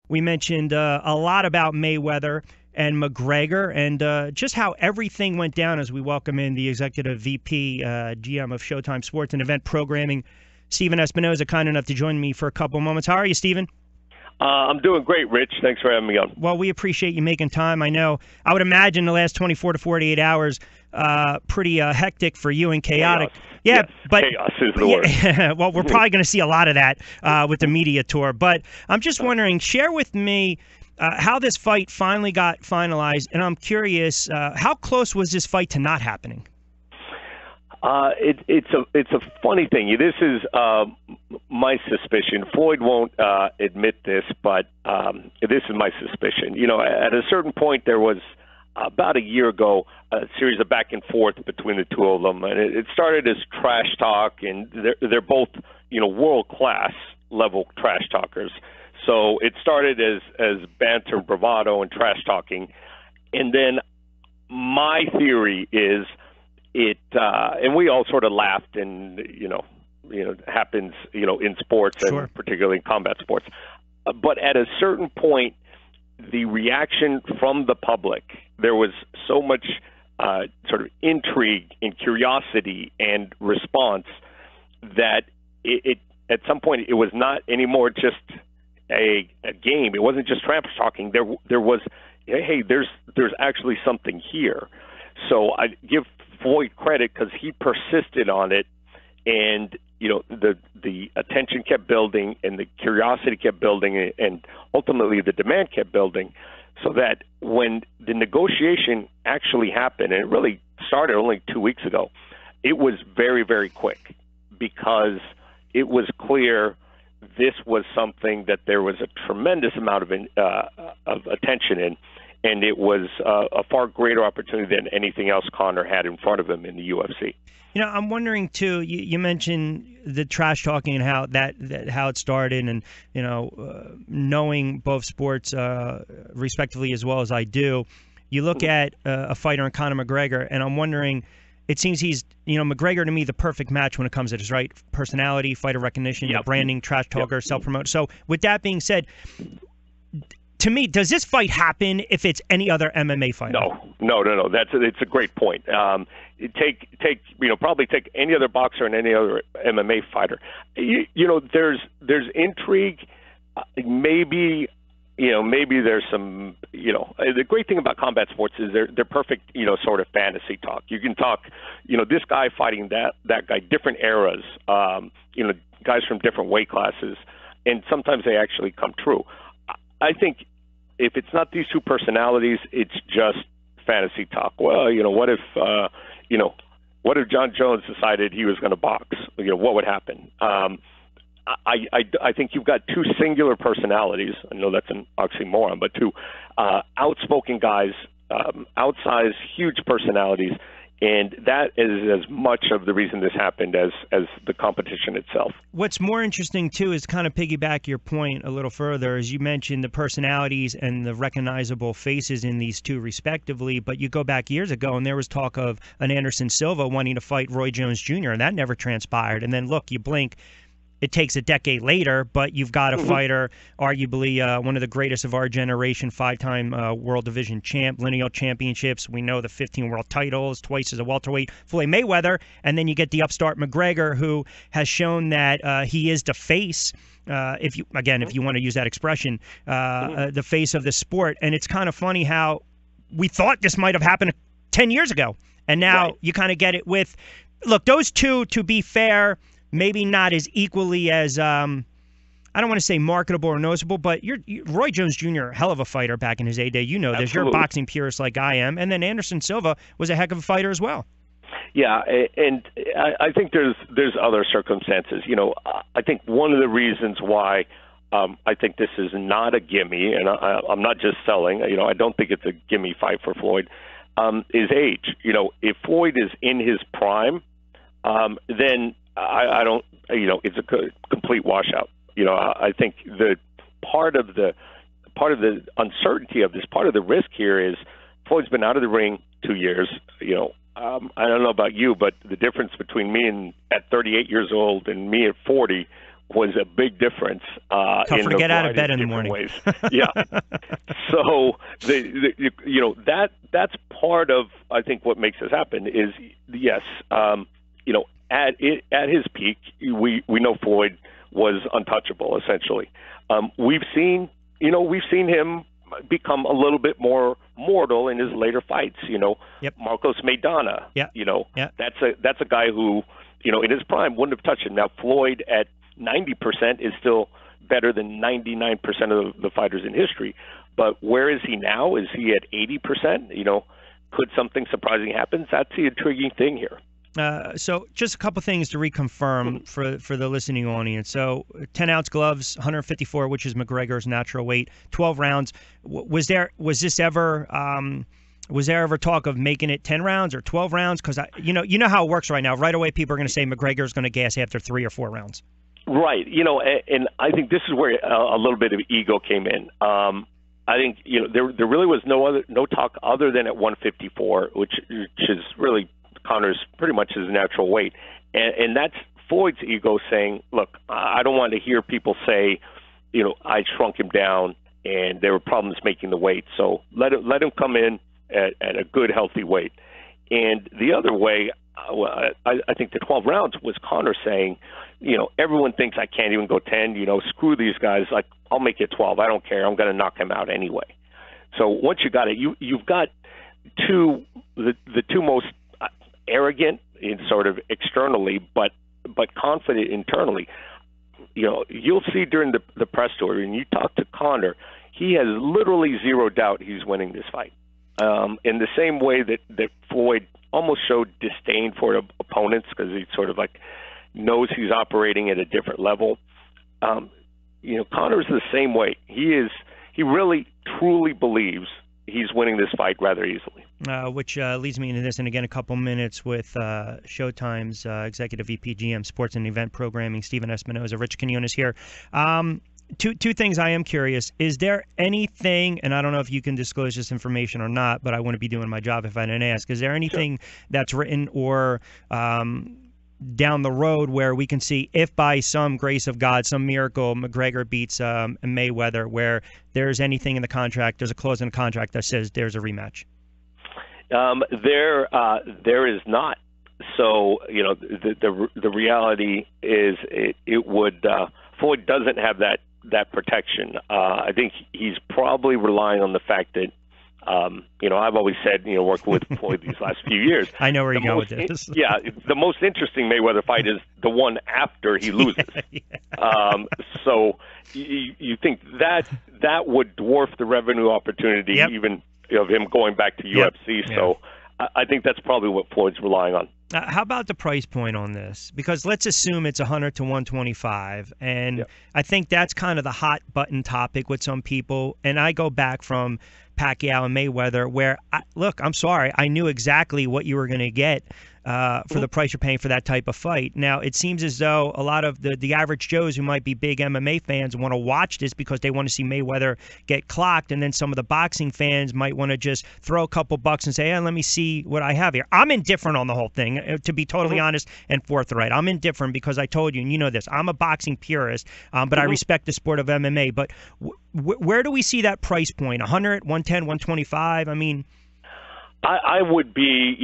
We mentioned a lot about Mayweather and McGregor and just how everything went down as we welcome in the Executive VP, GM of Showtime Sports and Event Programming, Stephen Espinoza, kind enough to join me for a couple moments. How are you, Stephen? I'm doing great, Rich. Thanks for having me on. Well, we appreciate you making time. I know, I would imagine the last 24 to 48 hours pretty hectic for you and chaotic. Chaos. Yeah, yes, but chaos is the word. Well, we're probably going to see a lot of that with the media tour. But I'm just wondering, share with me how this fight finally got finalized, and I'm curious, how close was this fight to not happening? It's a funny thing. This is my suspicion. Floyd won't admit this, but this is my suspicion. You know, at a certain point, there was about a year ago a series of back and forth between the two of them, and it started as trash talk, and they're both, you know, world class level trash talkers. So it started as banter, bravado, and trash talking, and then my theory is and we all sort of laughed, and it happens, in sports, Sure. and particularly in combat sports. But at a certain point, the reaction from the public, there was so much sort of intrigue and curiosity and response that it at some point it was not anymore just a game. It wasn't just trash talking. There was, hey, there's actually something here. So I give Floyd credit because he persisted on it, and the attention kept building, and the curiosity kept building, and ultimately the demand kept building, so that when the negotiation actually happened, and it really started only 2 weeks ago, it was very, very quick, because it was clear this was something that there was a tremendous amount of attention in. And it was a far greater opportunity than anything else Conor had in front of him in the UFC. I'm wondering too. You mentioned the trash talking and how how it started, and knowing both sports respectively as well as I do. You look at a fighter in Conor McGregor, and I'm wondering. It seems he's, McGregor to me, the perfect match when it comes to his right personality, fighter recognition, Yep. branding, trash talker, Yep. self-promote. So with that being said. To me, does this fight happen if it's any other MMA fighter? No. It's a great point. Probably take any other boxer and any other MMA fighter. There's intrigue. Maybe there's some. The great thing about combat sports is they're perfect. Sort of fantasy talk. You can talk. This guy fighting that guy, different eras. Guys from different weight classes, and sometimes they actually come true. I think if it's not these two personalities, it's just fantasy talk. Well, what if John Jones decided he was going to box? What would happen? I think you've got two singular personalities. I know that's an oxymoron, but two outspoken guys, outsized, huge personalities. And that is as much of the reason this happened as the competition itself. What's more interesting, too, is kind of piggyback your point a little further, as you mentioned the personalities and the recognizable faces in these two respectively. But you go back years ago, and there was talk of an Anderson Silva wanting to fight Roy Jones Jr., and that never transpired. And then, look, you blink. It takes a decade later, but you've got a fighter, arguably one of the greatest of our generation, five-time world division champ, lineal championships. We know the 15 world titles, twice as a welterweight, Floyd Mayweather. And then you get the upstart McGregor, who has shown that he is the face, if you want to use that expression, the face of the sport. And it's kind of funny how we thought this might have happened 10 years ago. And now you kind of get it with, look, those two, to be fair, maybe not as equally as, I don't want to say marketable or noticeable, but Roy Jones Jr., hell of a fighter back in his heyday. You know this. Absolutely. You're a boxing purist like I am. And then Anderson Silva was a heck of a fighter as well. Yeah, and I think there's other circumstances. I think one of the reasons why I think this is not a gimme, and I'm not just selling, I don't think it's a gimme fight for Floyd, is age. If Floyd is in his prime, then I don't, it's a complete washout. I think the part of the uncertainty of this, part of the risk here is Floyd's been out of the ring 2 years. I don't know about you, but the difference between me and at 38 years old and me at 40 was a big difference. Tough in to get out of bed in the different morning. Ways. Yeah. So that's part of, I think, what makes this happen is, yes, at his peak, we know Floyd was untouchable, essentially. We've seen him become a little bit more mortal in his later fights. Yep. Marcos Maidana. Yeah. That's a guy who, in his prime wouldn't have touched him. Now Floyd at 90% is still better than 99% of the fighters in history. But where is he now? Is he at 80%? Could something surprising happen? That's the intriguing thing here. So just a couple things to reconfirm for the listening audience. So 10-ounce gloves, 154, which is McGregor's natural weight, 12 rounds. Was there ever talk of making it 10 rounds or 12 rounds? Because you know how it works right now. Right away, people are going to say McGregor's going to gas after 3 or 4 rounds. Right. And I think this is where a little bit of ego came in. I think there really was no talk other than at 154, which is really Conor's pretty much his natural weight, and that's Floyd's ego saying, "Look, I don't want to hear people say, I shrunk him down and there were problems making the weight. So let him come in at a good, healthy weight." And the other way, I think the 12 rounds was Conor saying, everyone thinks I can't even go 10. Screw these guys. Like, I'll make it 12. I don't care. I'm going to knock him out anyway. So once you got it, you've got the two most arrogant in sort of externally, but confident internally. You'll see during the press tour, and you talk to Conor, he has literally zero doubt he's winning this fight. In the same way that Floyd almost showed disdain for opponents because he sort of like knows he's operating at a different level. Conor's the same way. He really truly believes he's winning this fight rather easily. Which leads me into this, and again, a couple minutes with Showtime's Executive VP GM Sports and Event Programming, Stephen Espinoza. Rich Quinones here. Two things I am curious. Is there anything, and I don't know if you can disclose this information or not, but I wouldn't be doing my job if I didn't ask. Is there anything that's written or down the road where we can see if by some grace of God, some miracle, McGregor beats Mayweather, where there's anything in the contract, there's a clause in the contract that says there's a rematch? There is not. So, the reality is it would Floyd doesn't have that protection. I think he's probably relying on the fact that I've always said, working with Floyd these last few years. I know where you're going with this. Yeah, the most interesting Mayweather fight is the one after he loses. So you think that would dwarf the revenue opportunity, even of him going back to UFC. So I think that's probably what Floyd's relying on. How about the price point on this? Because let's assume it's 100 to 125, and I think that's kind of the hot button topic with some people. And I go back from Pacquiao and Mayweather, where I'm sorry, I knew exactly what you were going to get for the price you're paying for that type of fight. Now, it seems as though a lot of the average Joes who might be big MMA fans want to watch this because they want to see Mayweather get clocked, and then some of the boxing fans might want to just throw a couple bucks and say, hey, let me see what I have here. I'm indifferent on the whole thing, to be totally honest and forthright. I'm indifferent because I told you, and you know this, I'm a boxing purist, but I respect the sport of MMA. But where do we see that price point? 100, 110, 125? I mean... I would be,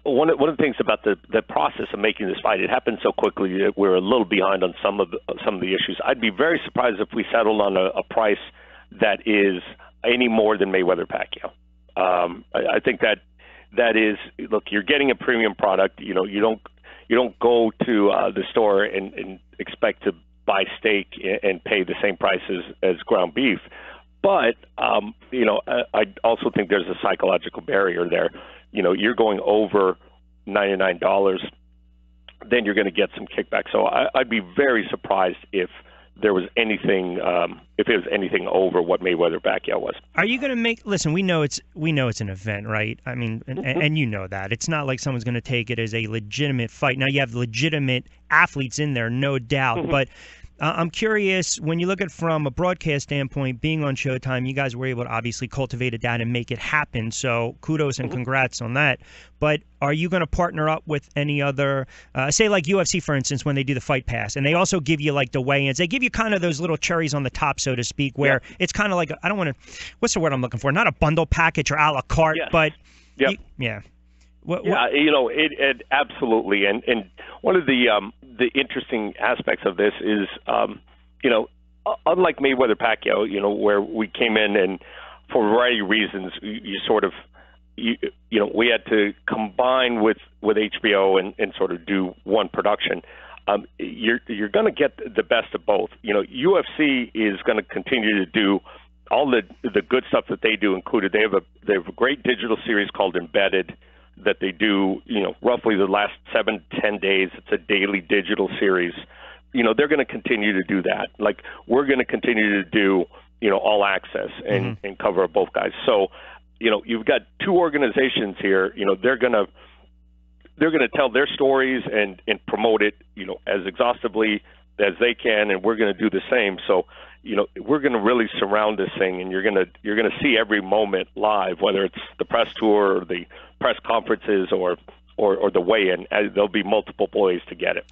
one of the things about the process of making this fight, it happened so quickly that we're a little behind on some of the issues. I'd be very surprised if we settled on a price that is any more than Mayweather Pacquiao. I think that is, look, you're getting a premium product. You don't go to the store and expect to buy steak and pay the same price as ground beef. But, I also think there's a psychological barrier there. You're going over $99, then you're going to get some kickback. So I'd be very surprised if there was anything, if it was anything over what Mayweather Pacquiao was. Are you going to make? Listen, we know it's an event, right? I mean, and you know that it's not like someone's going to take it as a legitimate fight. Now you have legitimate athletes in there, no doubt, but. I'm curious, when you look at it from a broadcast standpoint, being on Showtime, you guys were able to obviously cultivate that and make it happen. So kudos and congrats on that. But are you going to partner up with any other, say like UFC, for instance, when they do the Fight Pass, and they also give you like the weigh-ins? They give you kind of those little cherries on the top, so to speak, where it's kind of like, I don't want to, what's the word I'm looking for? Not a bundle package or a la carte, but yeah. It absolutely, and one of the interesting aspects of this is, unlike Mayweather Pacquiao, where we came in and for a variety of reasons, we had to combine with HBO and sort of do one production. You're going to get the best of both. UFC is going to continue to do all the good stuff that they do, included they have a great digital series called Embedded that they do, roughly the last 7 to 10 days. It's a daily digital series. They're going to continue to do that. Like, we're going to continue to do, all access and cover both guys. So, you've got two organizations here. They're going to tell their stories and promote it, as exhaustively as they can, and we're going to do the same. So, we're going to really surround this thing, and you're going to see every moment live, whether it's the press tour or the press conferences or the weigh-in. There'll be multiple ways to get it.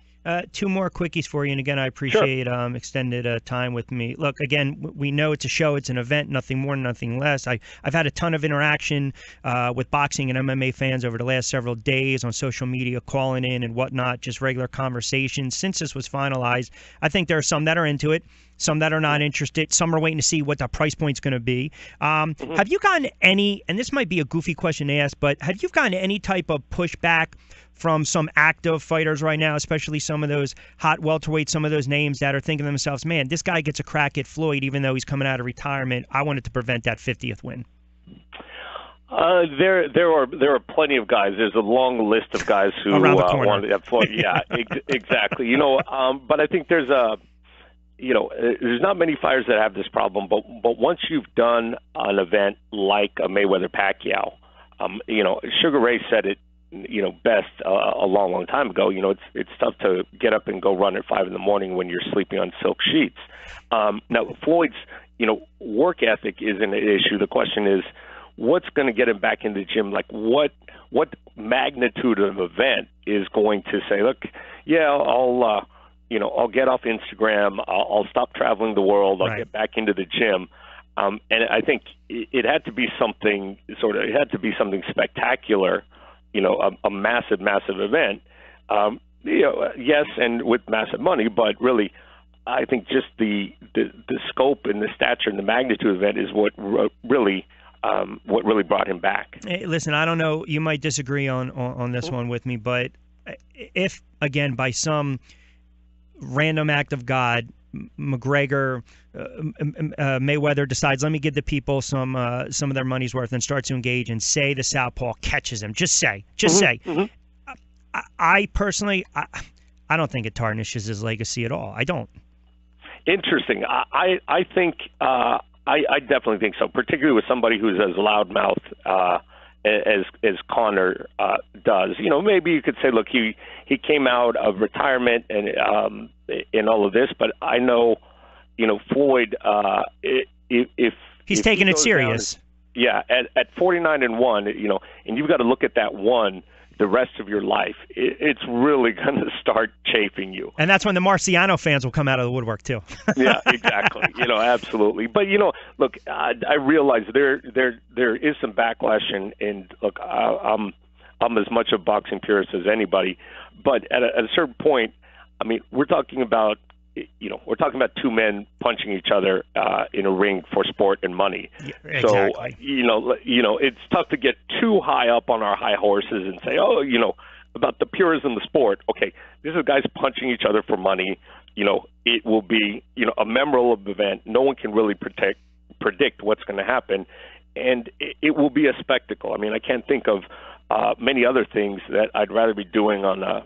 Two more quickies for you, and again, I appreciate extended time with me. Look, again, we know it's a show, it's an event, nothing more, nothing less. I've had a ton of interaction with boxing and MMA fans over the last several days on social media, calling in and whatnot, just regular conversations. Since this was finalized, I think there are some that are into it, some that are not interested, some are waiting to see what the price point's going to be. Have you gotten any, and this might be a goofy question to ask, but have you gotten any type of pushback from some active fighters right now, especially some of those hot welterweights, some of those names that are thinking to themselves, man, this guy gets a crack at Floyd even though he's coming out of retirement. I wanted to prevent that 50th win. There are plenty of guys. There's a long list of guys who wanted to have Floyd. Yeah, exactly. But I think there's not many fighters that have this problem. But once you've done an event like a Mayweather Pacquiao, Sugar Ray said it, best a long time ago. It's tough to get up and go run at 5 a.m. when you're sleeping on silk sheets. Now Floyd's, work ethic isn't an issue. The question is, what's going to get him back in the gym? Like, what magnitude of event is going to say, look, I'll get off Instagram. I'll stop traveling the world. I'll get back into the gym. And I think it had to be something spectacular. A massive event. Yes, and with massive money, but really, I think just the scope and the stature and the magnitude of the event is what really brought him back. Hey, listen, I don't know. You might disagree on this one with me, but if, again, by some random act of God, McGregor, Mayweather decides, let me give the people some of their money's worth and starts to engage, and say the southpaw catches him. Just say. I personally, I don't think it tarnishes his legacy at all. I don't. Interesting. I think I definitely think so, particularly with somebody who's as loudmouth as Conor does. Maybe you could say, look, he came out of retirement and in all of this, but I know, Floyd, if he's taking it serious. At 49-1, and you've got to look at that one the rest of your life, it's really going to start chafing you. And that's when the Marciano fans will come out of the woodwork too. Yeah, exactly. Absolutely. But look, I realize there is some backlash, and look, I'm as much a boxing purist as anybody, but at a certain point, I mean, we're talking about two men punching each other in a ring for sport and money. Yeah, exactly. So it's tough to get too high up on our high horses and say, about the purism of the sport. Okay, this is guys punching each other for money. It will be a memorable event. No one can really predict what's going to happen, and it will be a spectacle. I mean, I can't think of many other things that I'd rather be doing on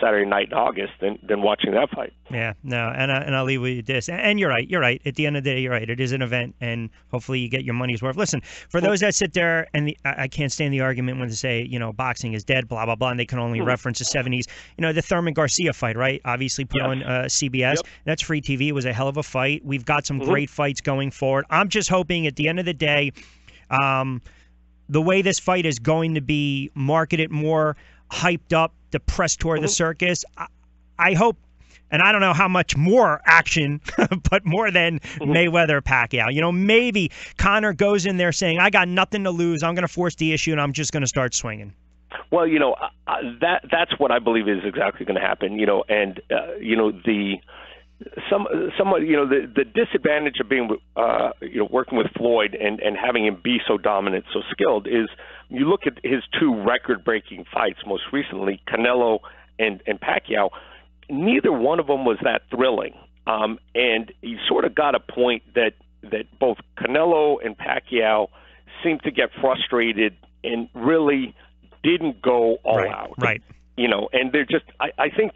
Saturday night in August than watching that fight. Yeah, no, and I'll leave with this. And you're right. You're right. At the end of the day, you're right. It is an event, and hopefully you get your money's worth. Listen, for those that sit there, and I can't stand the argument when they say, boxing is dead, blah, blah, blah, and they can only reference the 70s. The Thurman Garcia fight, right? Obviously put on CBS. Yep. That's free TV. It was a hell of a fight. We've got some great fights going forward. I'm just hoping at the end of the day, the way this fight is going to be marketed more, hyped up, the press tour, the circus, I hope, and I don't know how much more action, but more than Mayweather Pacquiao. Maybe Conor goes in there saying, I got nothing to lose. I'm going to force the issue, and I'm just going to start swinging. Well, that's what I believe is exactly going to happen. And the disadvantage of being working with Floyd and having him be so dominant, so skilled, is you look at his two record-breaking fights, most recently Canelo and Pacquiao. Neither one of them was that thrilling, and he sort of got a point that both Canelo and Pacquiao seemed to get frustrated and really didn't go all out. Right. And they're just, I think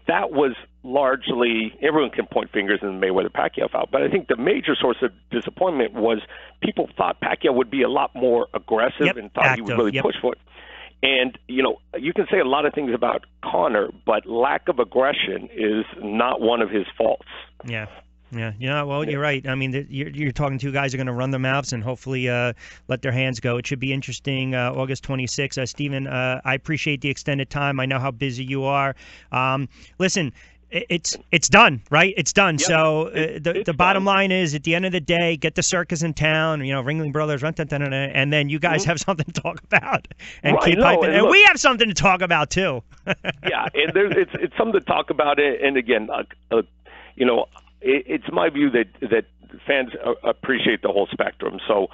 that was largely, everyone can point fingers in the Mayweather-Pacquiao fight, but I think the major source of disappointment was people thought Pacquiao would be a lot more aggressive and thought he would really push for it. And, you can say a lot of things about Conor, but lack of aggression is not one of his faults. Yeah. Well, you're right. I mean, you're talking two guys who are going to run their mouths and hopefully let their hands go. It should be interesting. August 26th. Stephen, I appreciate the extended time. I know how busy you are. Listen, it's done, right? It's done. Yep. So the bottom line is, at the end of the day, get the circus in town. Ringling Brothers, and then you guys have something to talk about and keep hyping. And we have something to talk about too. Yeah, and it's something to talk about. And again, it's my view that fans appreciate the whole spectrum. So,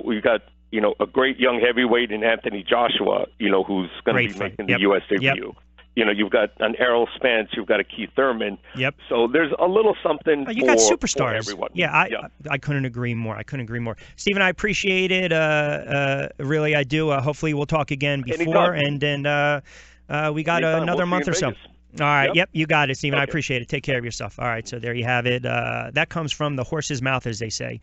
we've got, a great young heavyweight in Anthony Joshua, who's going to be making the U.S. debut. You've got an Errol Spence, you've got a Keith Thurman. Yep. So there's a little something you got superstars. For everyone. I couldn't agree more. Stephen, I appreciate it. Really, I do. Hopefully we'll talk again before. Anytime. And then we got another month or so. All right. Yep, you got it, Stephen. Okay. I appreciate it. Take care of yourself. All right, so there you have it. That comes from the horse's mouth, as they say.